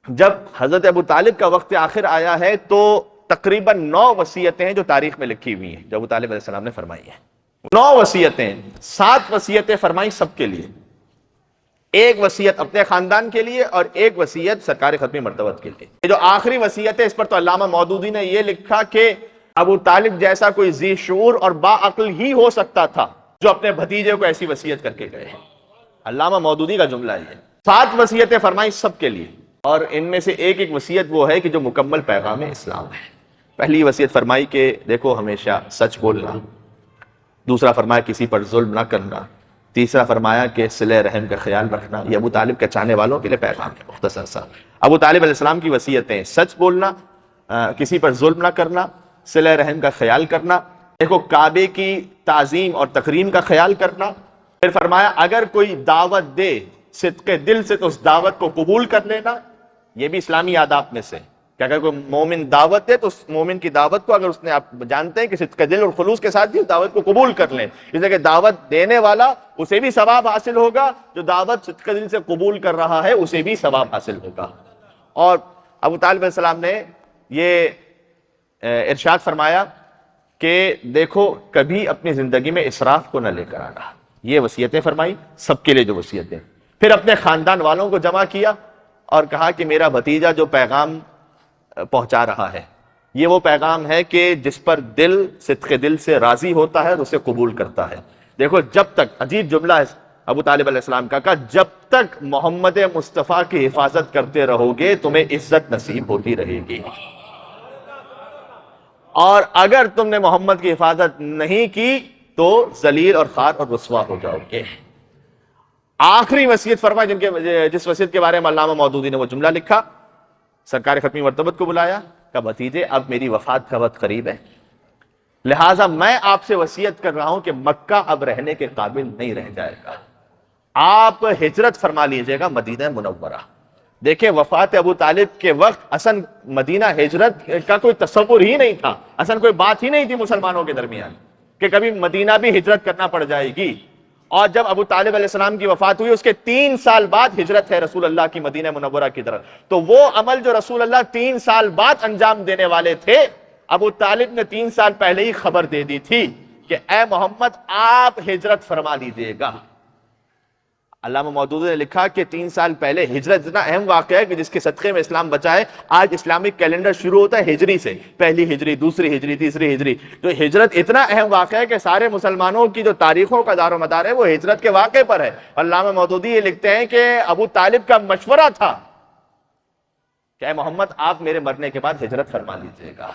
جب حضرت ابو طالب کا وقت آخر آیا ہے تو تقریباً 9 وصیتیں ہیں جو تاریخ میں لکھی ہوئی ہیں جو ابو طالب علیہ السلام نے فرمائی ہیں. 9 وصیتیں، 7 وصیتیں فرمائی سب کے لیے، ایک وصیت اپنے خاندان کے لیے اور ایک وصیت سرکار ختمی مرتبت کے لیے. یہ جو آخری وصیت ہے اس پر تو علامہ مودودی نے یہ لکھا کہ ابو طالب جیسا کوئی ذی شعور اور باعقل ہی ہو سکتا تھا جو اپنے بھتیجے کو ایسی وصیت کر کے گئے ہیں. علامہ مودودی کا جملہ ہے. 7 وصیتیں فرمائی سب کے لیے، اور ان میں سے ایک ایک وصیت وہ ہے کہ جو مکمل پیغام اسلام ہے. پہلی وصیت فرمائی کہ دیکھو ہمیشہ سچ بولنا، دوسرا فرمایا کسی پر ظلم نہ کرنا، تیسرا فرمایا کہ صلہ رحم کا خیال رکھنا. یہ ابو طالب کے چاہنے والوں کے لیے پیغام ہے مختصر سا. ابو طالب علیہ السلام کی وصیتیں: سچ بولنا، کسی پر ظلم نہ کرنا، صلہ رحم کا خیال کرنا، دیکھو کعبے کی تعظیم اور تکریم کا خیال کرنا. پھر فرمایا اگر کوئی دعوت دے صدق دل سے تو اس دعوت کو قبول کر لینا. یہ بھی اسلامی آداب میں سے کہ اگر کوئی مومن دعوت دے تو اس مومن کی دعوت کو اگر اس نے، آپ جانتے ہیں کہ صدق دل اور خلوص کے ساتھ بھی دعوت کو قبول کر لیں، اس لیے کہ دعوت دینے والا اسے بھی ثواب حاصل ہوگا، جو دعوت صدق دل سے قبول کر رہا ہے اسے بھی ثواب حاصل ہوگا. اور ابو طالب علیہ السلام نے یہ ارشاد فرمایا کہ دیکھو کبھی اپنی زندگی میں اسراف کو نہ لے کر آنا. یہ وصیتیں فرمائی سب کے لیے جو وصیتیں. پھر اپنے خاندان والوں کو جمع کیا اور کہا کہ میرا بھتیجا جو پیغام پہنچا رہا ہے یہ وہ پیغام ہے کہ جس پر دل صدق دل سے راضی ہوتا ہے اور اسے قبول کرتا ہے. دیکھو جب تک، عجیب جملہ ہے ابو طالب علیہ السلام کا، کہا جب تک محمد مصطفیٰ کی حفاظت کرتے رہو گے تمہیں عزت نصیب ہوتی رہے گی، اور اگر تم نے محمد کی حفاظت نہیں کی تو ذلیل اور خوار اور رسوا ہو جاؤ گے. آخری وصیت فرمائی جس وصیت کے بارے میں علامہ مودودی نے وہ جملہ لکھا، سرکار ختمی مرتبت کو بلایا کہ بھتیجے اب میری وفات کا وقت قریب ہے، لہٰذا میں آپ سے وصیت کر رہا ہوں کہ مکہ اب رہنے کے قابل نہیں رہ جائے گا، آپ ہجرت فرما لیجئے گا مدینہ منورہ. دیکھیں وفات ابو طالب کے وقت اصلا مدینہ ہجرت کا کوئی تصور ہی نہیں تھا، اصلا کوئی بات ہی نہیں تھی مسلمانوں کے درمیان کہ کبھی مدینہ بھی ہجرت کرنا پڑ جائے گی. اور جب ابو طالب علیہ السلام کی وفات ہوئی اس کے 3 سال بعد ہجرت ہے رسول اللہ کی مدینہ منورہ کی طرف. تو وہ عمل جو رسول اللہ 3 سال بعد انجام دینے والے تھے، ابو طالب نے 3 سال پہلے ہی خبر دے دی تھی کہ اے محمد آپ ہجرت فرما لیجئے گا. علامہ مودودی نے لکھا کہ 3 سال پہلے ہجرت اتنا اہم واقعہ ہے کہ جس کے صدقے میں اسلام بچا ہے. آج اسلامک کیلنڈر شروع ہوتا ہے ہجری سے، پہلی ہجری، دوسری ہجری، تیسری ہجری. تو ہجرت اتنا اہم واقعہ ہے کہ سارے مسلمانوں کی جو تاریخوں کا دار و مدار ہے وہ ہجرت کے واقعے پر ہے. علامہ مودودی یہ لکھتے ہیں کہ ابو طالب کا مشورہ تھا کہ اے محمد آپ میرے مرنے کے بعد ہجرت فرما لیجئے گا،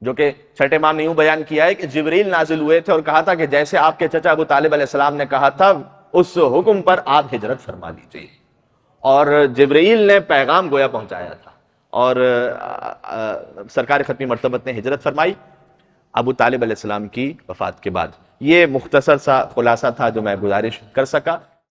جو کہ چھٹے امام نے یوں بیان کیا ہے کہ جبریل نازل ہوئے تھے اور کہا تھا کہ جیسے آپ کے چچا ابو طالب علیہ السلام نے کہا تھا اس حکم پر آپ ہجرت فرما لیجئے. اور جبرائیل نے پیغام گویا پہنچایا تھا اور سرکار ختمی مرتبت نے ہجرت فرمائی ابو طالب علیہ السلام کی وفات کے بعد. یہ مختصر سا خلاصہ تھا جو میں گزارش کر سکا.